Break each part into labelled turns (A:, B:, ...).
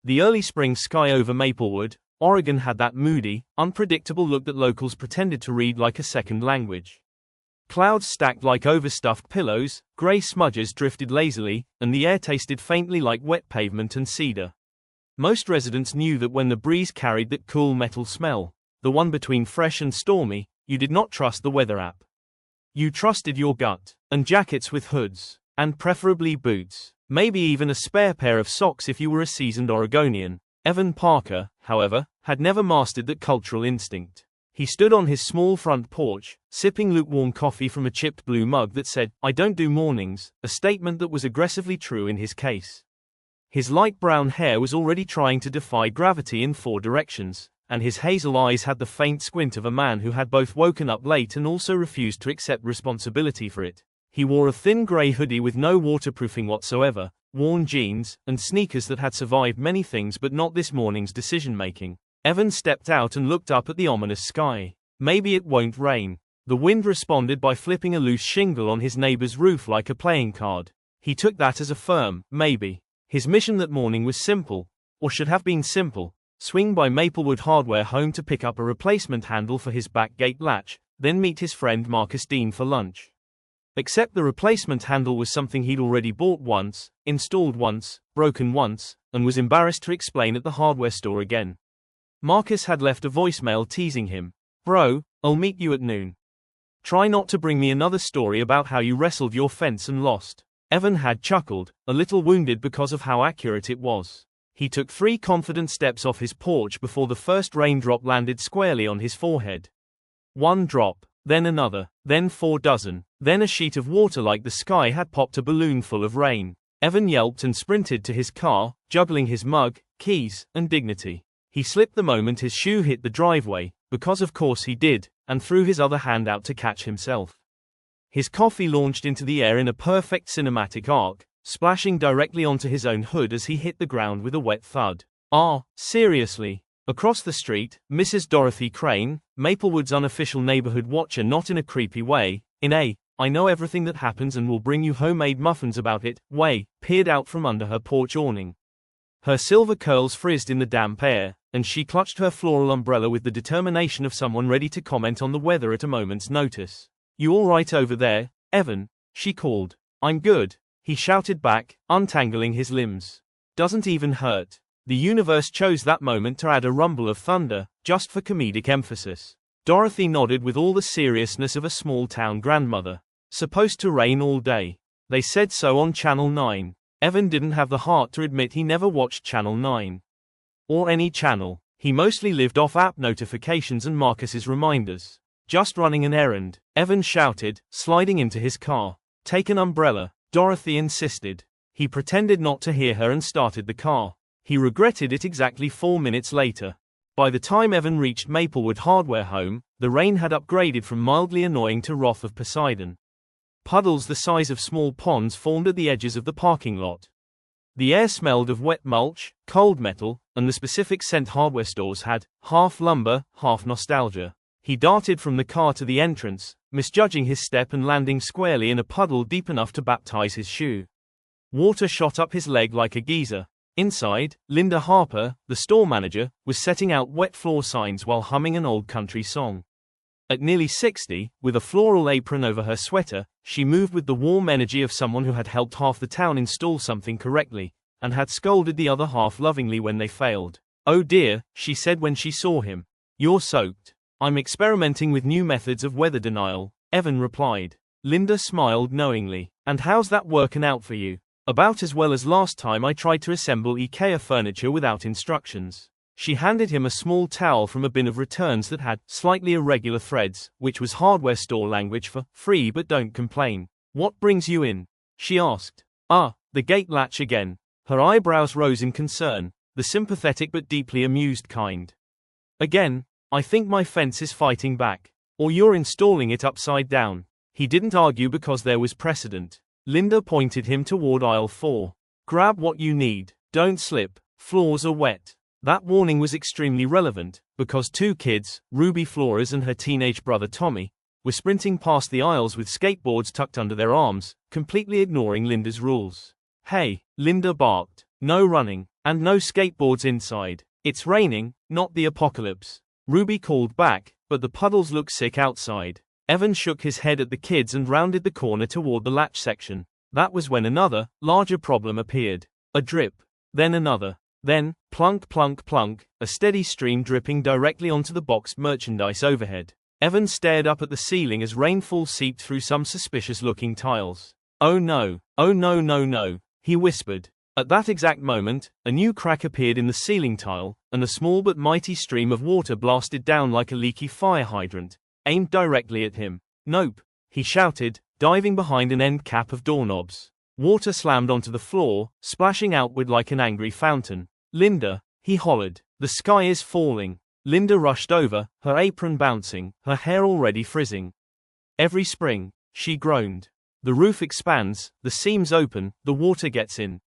A: The early spring sky over Maplewood, Oregon had that moody, unpredictable look that locals pretended to read like a second language. Clouds stacked like overstuffed pillows, gray smudges drifted lazily, and the air tasted faintly like wet pavement and cedar. Most residents knew that when the breeze carried that cool metal smell, the one between fresh and stormy, you did not trust the weather app. You trusted your gut, and jackets with hoods, and preferably boots, maybe even a spare pair of socks if you were a seasoned Oregonian. Evan Parker, however, had never mastered that cultural instinct. He stood on his small front porch, sipping lukewarm coffee from a chipped blue mug that said, "I don't do mornings," a statement that was aggressively true in his case. His light brown hair was already trying to defy gravity in 4 directions, and his hazel eyes had the faint squint of a man who had both woken up late and also refused to accept responsibility for it. He wore a thin gray hoodie with no waterproofing whatsoever, worn jeans, and sneakers that had survived many things but not this morning's decision-making. Evan stepped out and looked up at the ominous sky. Maybe it won't rain. The wind responded by flipping a loose shingle on his neighbor's roof like a playing card. He took that as a firm, maybe. His mission that morning was simple, or should have been simple. Swing by Maplewood Hardware home to pick up a replacement handle for his back gate latch, then meet his friend Marcus Dean for lunch. Except the replacement handle was something he'd already bought once, installed once, broken once, and was embarrassed to explain at the hardware store again. Marcus had left a voicemail teasing him. "Bro, I'll meet you at noon. Try not to bring me another story about how you wrestled your fence and lost." Evan had chuckled, a little wounded because of how accurate it was. He took 3 confident steps off his porch before the first raindrop landed squarely on his forehead. 1 drop, then another, then 4 dozen, then a sheet of water like the sky had popped a balloon full of rain. Evan yelped and sprinted to his car, juggling his mug, keys, and dignity. He slipped the moment his shoe hit the driveway, because of course he did, and threw his other hand out to catch himself. His coffee launched into the air in a perfect cinematic arc, splashing directly onto his own hood as he hit the ground with a wet thud. Seriously. Across the street, Mrs. Dorothy Crane, Maplewood's unofficial neighborhood watcher, not in a creepy way, in a "I know everything that happens and will bring you homemade muffins about it" way, peered out from under her porch awning. Her silver curls frizzed in the damp air, and she clutched her floral umbrella with the determination of someone ready to comment on the weather at a moment's notice. "You all right over there, Evan?" she called. "I'm good," he shouted back, untangling his limbs. "Doesn't even hurt." The universe chose that moment to add a rumble of thunder, just for comedic emphasis. Dorothy nodded with all the seriousness of a small-town grandmother. "Supposed to rain all day. They said so on Channel 9. Evan didn't have the heart to admit he never watched Channel 9. Or any channel. He mostly lived off app notifications and Marcus's reminders. "Just running an errand," Evan shouted, sliding into his car. "Take an umbrella," Dorothy insisted. He pretended not to hear her and started the car. He regretted it exactly 4 minutes later. By the time Evan reached Maplewood Hardware home, the rain had upgraded from mildly annoying to wrath of Poseidon. Puddles the size of small ponds formed at the edges of the parking lot. The air smelled of wet mulch, cold metal, and the specific scent hardware stores had, half lumber, half nostalgia. He darted from the car to the entrance, misjudging his step and landing squarely in a puddle deep enough to baptize his shoe. Water shot up his leg like a geyser. Inside, Linda Harper, the store manager, was setting out wet floor signs while humming an old country song. At nearly 60, with a floral apron over her sweater, she moved with the warm energy of someone who had helped half the town install something correctly, and had scolded the other half lovingly when they failed. "Oh dear," she said when she saw him. "You're soaked." "I'm experimenting with new methods of weather denial," Evan replied. Linda smiled knowingly. "And how's that working out for you?" "About as well as last time I tried to assemble IKEA furniture without instructions." She handed him a small towel from a bin of returns that had slightly irregular threads, which was hardware store language for free but don't complain. "What brings you in?" she asked. The gate latch again." Her eyebrows rose in concern, the sympathetic but deeply amused kind. "Again? I think my fence is fighting back. Or you're installing it upside down." He didn't argue because there was precedent. Linda pointed him toward aisle 4. "Grab what you need. Don't slip. Floors are wet." That warning was extremely relevant, because 2 kids, Ruby Flores and her teenage brother Tommy, were sprinting past the aisles with skateboards tucked under their arms, completely ignoring Linda's rules. "Hey," Linda barked. "No running." And no skateboards inside. It's raining, not the apocalypse. Ruby called back, but the puddles look sick outside. Evan shook his head at the kids and rounded the corner toward the latch section. That was when another, larger problem appeared. A drip. Then another. Then, plunk plunk plunk, a steady stream dripping directly onto the boxed merchandise overhead. Evan stared up at the ceiling as rainfall seeped through some suspicious-looking tiles. "Oh no, oh no no no," he whispered. At that exact moment, a new crack appeared in the ceiling tile, and a small but mighty stream of water blasted down like a leaky fire hydrant, aimed directly at him. "Nope," he shouted, diving behind an end cap of doorknobs. Water slammed onto the floor, splashing outward like an angry fountain. "Linda," he hollered, "the sky is falling." Linda rushed over, her apron bouncing, her hair already frizzing. "Every spring," she groaned. "The roof expands, the seams open, the water gets in.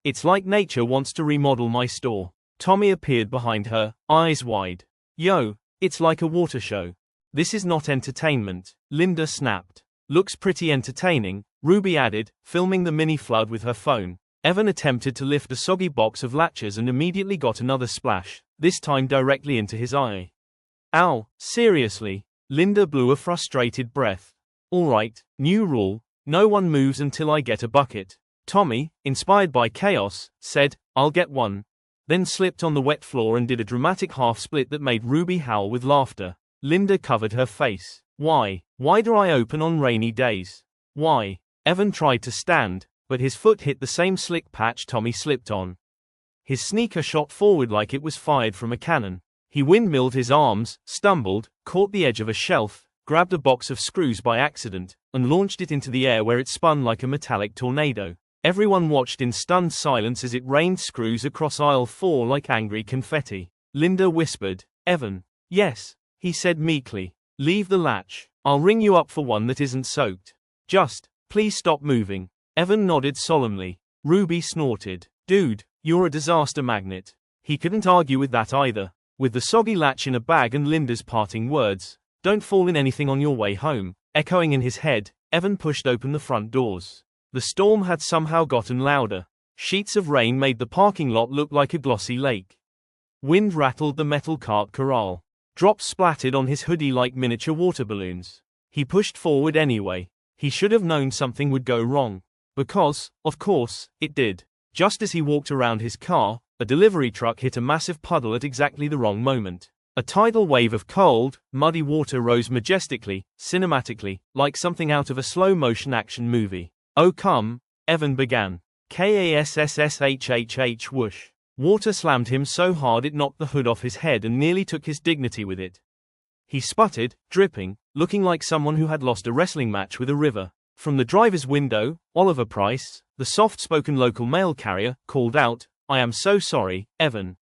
A: It's like nature wants to remodel my store." Tommy appeared behind her, eyes wide. "Yo, it's like a water show. This is not entertainment," Linda snapped. "Looks pretty entertaining," Ruby added, filming the mini flood with her phone. Evan attempted to lift a soggy box of latches and immediately got another splash, this time directly into his eye. "Ow, seriously?" Linda blew a frustrated breath. "All right, new rule, no one moves until I get a bucket." Tommy, inspired by chaos, said, "I'll get one." Then slipped on the wet floor and did a dramatic half-split that made Ruby howl with laughter. Linda covered her face. "Why? Why do I open on rainy days? Why?" Evan tried to stand, but his foot hit the same slick patch Tommy slipped on. His sneaker shot forward like it was fired from a cannon. He windmilled his arms, stumbled, caught the edge of a shelf, grabbed a box of screws by accident, and launched it into the air where it spun like a metallic tornado. Everyone watched in stunned silence as it rained screws across aisle 4 like angry confetti. Linda whispered, "Evan." "Yes," he said meekly. "Leave the latch. I'll ring you up for one that isn't soaked. Just, please stop moving." Evan nodded solemnly. Ruby snorted. "Dude, you're a disaster magnet." He couldn't argue with that either. With the soggy latch in a bag and Linda's parting words, "Don't fall in anything on your way home," echoing in his head, Evan pushed open the front doors. The storm had somehow gotten louder. Sheets of rain made the parking lot look like a glossy lake. Wind rattled the metal cart corral. Drops splattered on his hoodie like miniature water balloons. He pushed forward anyway. He should have known something would go wrong. Because, of course, it did. Just as he walked around his car, a delivery truck hit a massive puddle at exactly the wrong moment. A tidal wave of cold, muddy water rose majestically, cinematically, like something out of a slow-motion action movie. "Oh come," Evan began. "Kassshhh whoosh." Water slammed him so hard it knocked the hood off his head and nearly took his dignity with it. He sputtered, dripping, looking like someone who had lost a wrestling match with a river. From the driver's window, Oliver Price, the soft-spoken local mail carrier, called out, "I am so sorry, Evan."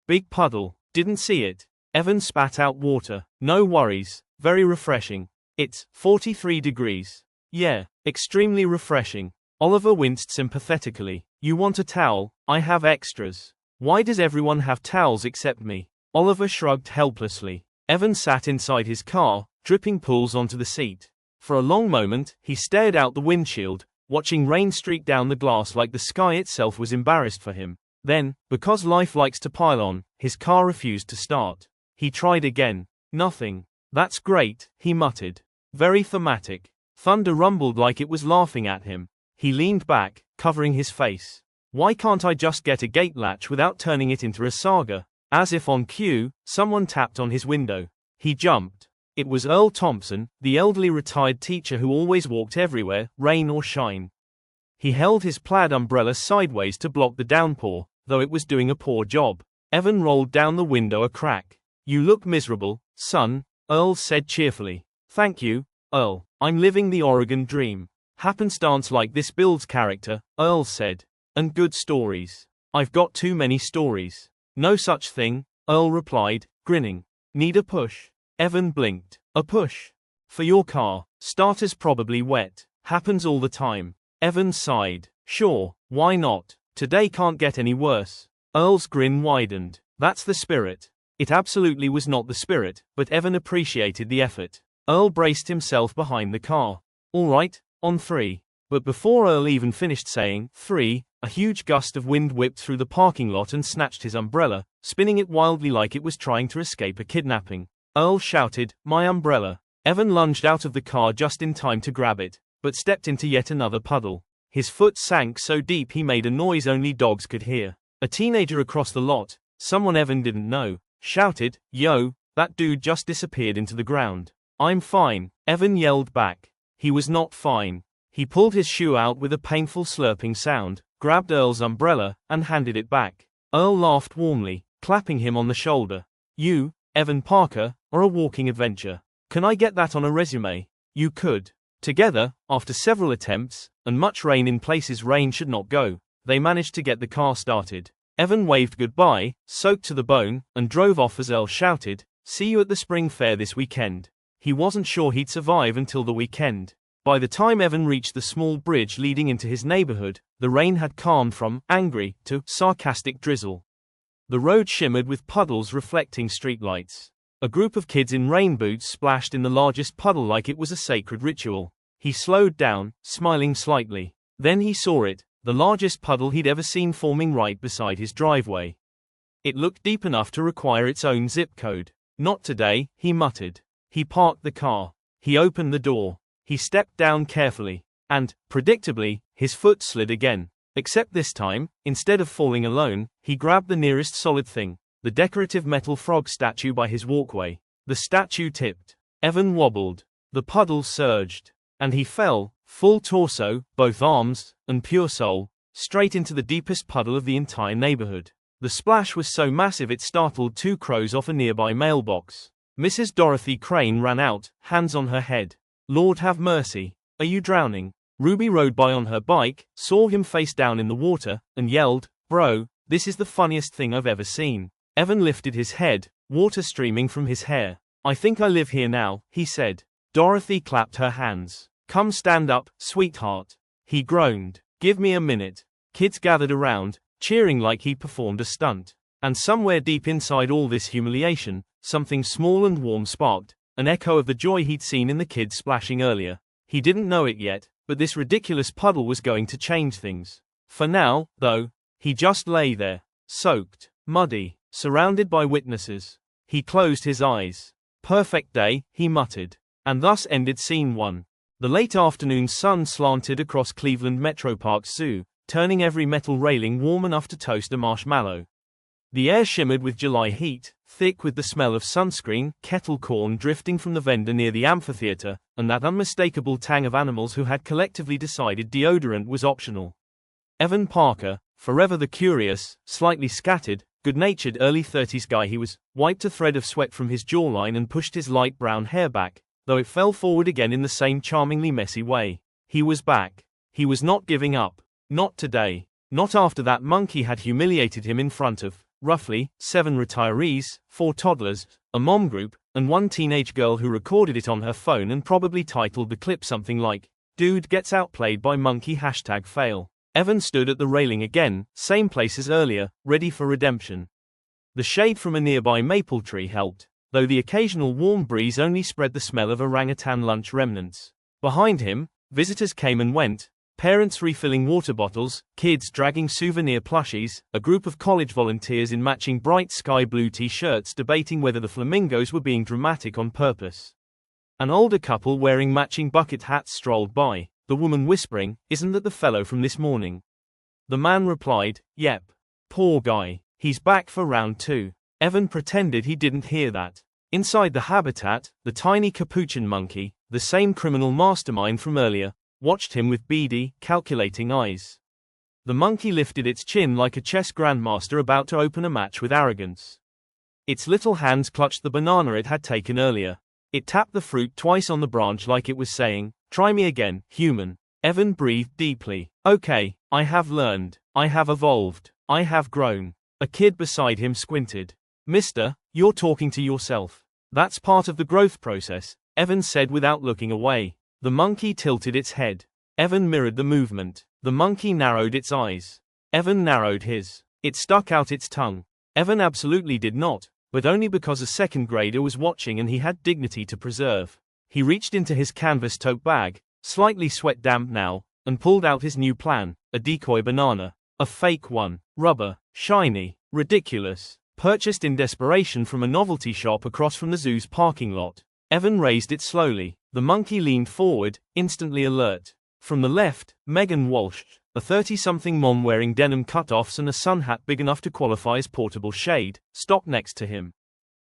A: "Big puddle, didn't see it." Evan spat out water. "No worries, very refreshing. It's 43 degrees. Yeah, extremely refreshing." Oliver winced sympathetically. "You want a towel? I have extras." "Why does everyone have towels except me?" Oliver shrugged helplessly. Evan sat inside his car, dripping pools onto the seat. For a long moment, he stared out the windshield, watching rain streak down the glass like the sky itself was embarrassed for him. Then, because life likes to pile on, his car refused to start. He tried again. Nothing. "That's great," he muttered. "Very thematic." Thunder rumbled like it was laughing at him. He leaned back, covering his face. "Why can't I just get a gate latch without turning it into a saga?" As if on cue, someone tapped on his window. He jumped. It was Earl Thompson, the elderly retired teacher who always walked everywhere, rain or shine. He held his plaid umbrella sideways to block the downpour, though it was doing a poor job. Evan rolled down the window a crack. "You look miserable, son," Earl said cheerfully. "Thank you, Earl. I'm living the Oregon dream. Happenstance like this builds character," Earl said. "And good stories. I've got too many stories." "No such thing," Earl replied, grinning. "Need a push?" Evan blinked. "A push? For your car? Starter's probably wet." "Happens all the time." Evan sighed. "Sure, why not? Today can't get any worse." Earl's grin widened. "That's the spirit." It absolutely was not the spirit, but Evan appreciated the effort. Earl braced himself behind the car. "All right, on 3. But before Earl even finished saying 3, A huge gust of wind whipped through the parking lot and snatched his umbrella, spinning it wildly like it was trying to escape a kidnapping. Earl shouted, "My umbrella!" Evan lunged out of the car just in time to grab it, but stepped into yet another puddle. His foot sank so deep he made a noise only dogs could hear. A teenager across the lot, someone Evan didn't know, shouted, "Yo, that dude just disappeared into the ground." "I'm fine," Evan yelled back. He was not fine. He pulled his shoe out with a painful slurping sound, grabbed Earl's umbrella, and handed it back. Earl laughed warmly, clapping him on the shoulder. "You, Evan Parker, are a walking adventure. Can I get that on a resume?" You could. Together, after several attempts, and much rain in places rain should not go, they managed to get the car started. Evan waved goodbye, soaked to the bone, and drove off as Earl shouted, "See you at the spring fair this weekend." He wasn't sure he'd survive until the weekend. By the time Evan reached the small bridge leading into his neighborhood, the rain had calmed from angry to sarcastic drizzle. The road shimmered with puddles reflecting streetlights. A group of kids in rain boots splashed in the largest puddle like it was a sacred ritual. He slowed down, smiling slightly. Then he saw it, the largest puddle he'd ever seen forming right beside his driveway. It looked deep enough to require its own zip code. "Not today," he muttered. He parked the car. He opened the door. He stepped down carefully. And, predictably, his foot slid again. Except this time, instead of falling alone, he grabbed the nearest solid thing, the decorative metal frog statue by his walkway. The statue tipped. Evan wobbled. The puddle surged. And he fell, full torso, both arms, and pure soul, straight into the deepest puddle of the entire neighborhood. The splash was so massive it startled two crows off a nearby mailbox. Mrs. Dorothy Crane ran out, hands on her head. "Lord have mercy. Are you drowning?" Ruby rode by on her bike, saw him face down in the water, and yelled, "Bro, this is the funniest thing I've ever seen." Evan lifted his head, water streaming from his hair. "I think I live here now," he said. Dorothy clapped her hands. "Come stand up, sweetheart." He groaned. "Give me a minute." Kids gathered around, cheering like he performed a stunt. And somewhere deep inside all this humiliation, something small and warm sparked, an echo of the joy he'd seen in the kids splashing earlier. He didn't know it yet, but this ridiculous puddle was going to change things. For now, though, he just lay there, soaked, muddy, surrounded by witnesses. He closed his eyes. "Perfect day," he muttered. And thus ended scene 1. The late afternoon sun slanted across Cleveland Metropark Zoo, turning every metal railing warm enough to toast a marshmallow. The air shimmered with July heat, thick with the smell of sunscreen, kettle corn drifting from the vendor near the amphitheater, and that unmistakable tang of animals who had collectively decided deodorant was optional. Evan Parker, forever the curious, slightly scattered, good-natured early 30s guy he was, wiped a thread of sweat from his jawline and pushed his light brown hair back, though it fell forward again in the same charmingly messy way. He was back. He was not giving up. Not today. Not after that monkey had humiliated him in front of, roughly, 7 retirees, 4 toddlers, a mom group, and 1 teenage girl who recorded it on her phone and probably titled the clip something like, "Dude gets outplayed by monkey #fail." Evan stood at the railing again, same place as earlier, ready for redemption. The shade from a nearby maple tree helped, though the occasional warm breeze only spread the smell of orangutan lunch remnants. Behind him, visitors came and went, parents refilling water bottles, kids dragging souvenir plushies, a group of college volunteers in matching bright sky blue t-shirts debating whether the flamingos were being dramatic on purpose. An older couple wearing matching bucket hats strolled by, the woman whispering, "Isn't that the fellow from this morning?" The man replied, "Yep. Poor guy. He's back for round 2. Evan pretended he didn't hear that. Inside the habitat, the tiny capuchin monkey, the same criminal mastermind from earlier, watched him with beady, calculating eyes. The monkey lifted its chin like a chess grandmaster about to open a match with arrogance. Its little hands clutched the banana it had taken earlier. It tapped the fruit twice on the branch like it was saying, "Try me again, human." Evan breathed deeply. "Okay, I have learned. I have evolved. I have grown." A kid beside him squinted. "Mister, you're talking to yourself." "That's part of the growth process," Evan said without looking away. The monkey tilted its head. Evan mirrored the movement. The monkey narrowed its eyes. Evan narrowed his. It stuck out its tongue. Evan absolutely did not, but only because a second grader was watching and he had dignity to preserve. He reached into his canvas tote bag, slightly sweat-damp now, and pulled out his new plan, a decoy banana. A fake one. Rubber. Shiny. Ridiculous. Purchased in desperation from a novelty shop across from the zoo's parking lot. Evan raised it slowly. The monkey leaned forward, instantly alert. From the left, Megan Walsh, a 30-something mom wearing denim cutoffs and a sun hat big enough to qualify as portable shade, stopped next to him.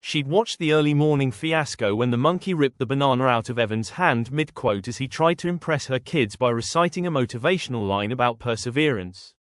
A: She'd watched the early morning fiasco when the monkey ripped the banana out of Evan's hand mid-quote as he tried to impress her kids by reciting a motivational line about perseverance.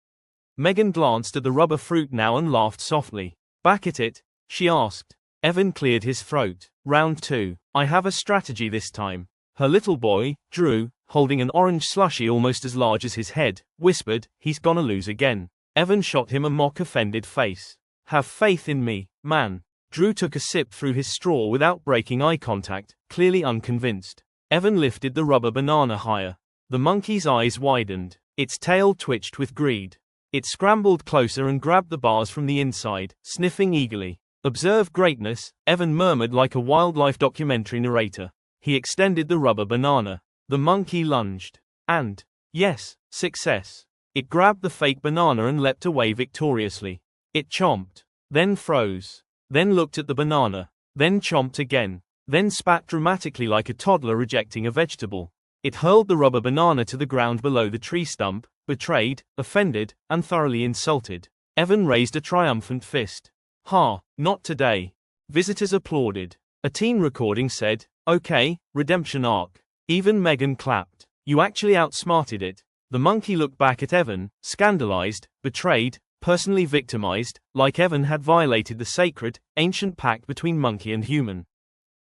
A: Megan glanced at the rubber fruit now and laughed softly. "Back at it?" she asked. Evan cleared his throat. Round 2. I have a strategy this time. Her little boy, Drew, holding an orange slushie almost as large as his head, whispered, "He's gonna lose again." Evan shot him a mock-offended face. "Have faith in me, man." Drew took a sip through his straw without breaking eye contact, clearly unconvinced. Evan lifted the rubber banana higher. The monkey's eyes widened. Its tail twitched with greed. It scrambled closer and grabbed the bars from the inside, sniffing eagerly. "Observe greatness," Evan murmured like a wildlife documentary narrator. He extended the rubber banana. The monkey lunged. And, yes, success. It grabbed the fake banana and leapt away victoriously. It chomped. Then froze. Then looked at the banana. Then chomped again. Then spat dramatically like a toddler rejecting a vegetable. It hurled the rubber banana to the ground below the tree stump, betrayed, offended, and thoroughly insulted. Evan raised a triumphant fist. "Ha, not today." Visitors applauded. A teen recording said, "Okay, redemption arc." Even Megan clapped. "You actually outsmarted it." The monkey looked back at Evan, scandalized, betrayed, personally victimized, like Evan had violated the sacred, ancient pact between monkey and human.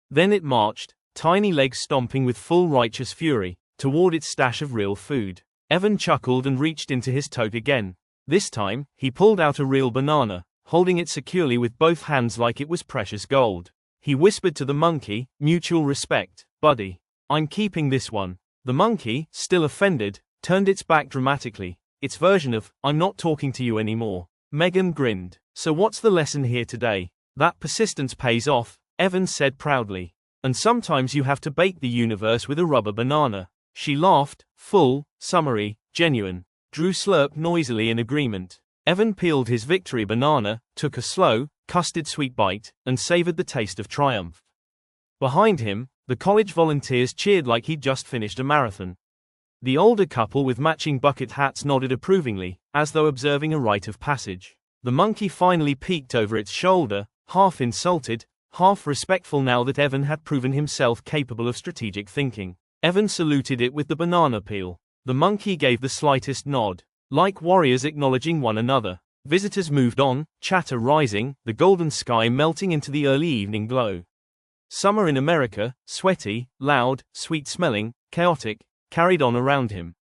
A: Then it marched, tiny legs stomping with full righteous fury, toward its stash of real food. Evan chuckled and reached into his tote again. This time, he pulled out a real banana, holding it securely with both hands like it was precious gold. He whispered to the monkey, "Mutual respect, buddy. I'm keeping this one." The monkey, still offended, turned its back dramatically. Its version of, "I'm not talking to you anymore." Megan grinned. "So what's the lesson here today?" "That persistence pays off," Evan said proudly. "And sometimes you have to bake the universe with a rubber banana." She laughed, full, summery, genuine. Drew slurped noisily in agreement. Evan peeled his victory banana, took a slow, custard-sweet bite, and savored the taste of triumph. Behind him, the college volunteers cheered like he'd just finished a marathon. The older couple with matching bucket hats nodded approvingly, as though observing a rite of passage. The monkey finally peeked over its shoulder, half insulted, half respectful now that Evan had proven himself capable of strategic thinking. Evan saluted it with the banana peel. The monkey gave the slightest nod. Like warriors acknowledging one another. Visitors moved on, chatter rising, the golden sky melting into the early evening glow. Summer in America, sweaty, loud, sweet-smelling, chaotic, carried on around him.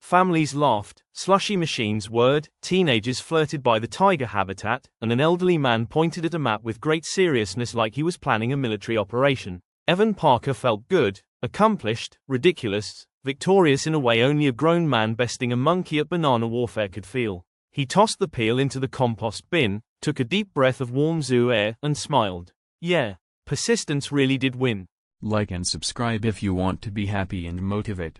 A: Families laughed, slushy machines whirred, teenagers flirted by the tiger habitat, and an elderly man pointed at a map with great seriousness like he was planning a military operation. Evan Parker felt good, accomplished, ridiculous, victorious in a way only a grown man besting a monkey at banana warfare could feel. He tossed the peel into the compost bin, took a deep breath of warm zoo air, and smiled. Yeah, persistence really did win.
B: Like and subscribe if you want to be happy and motivate.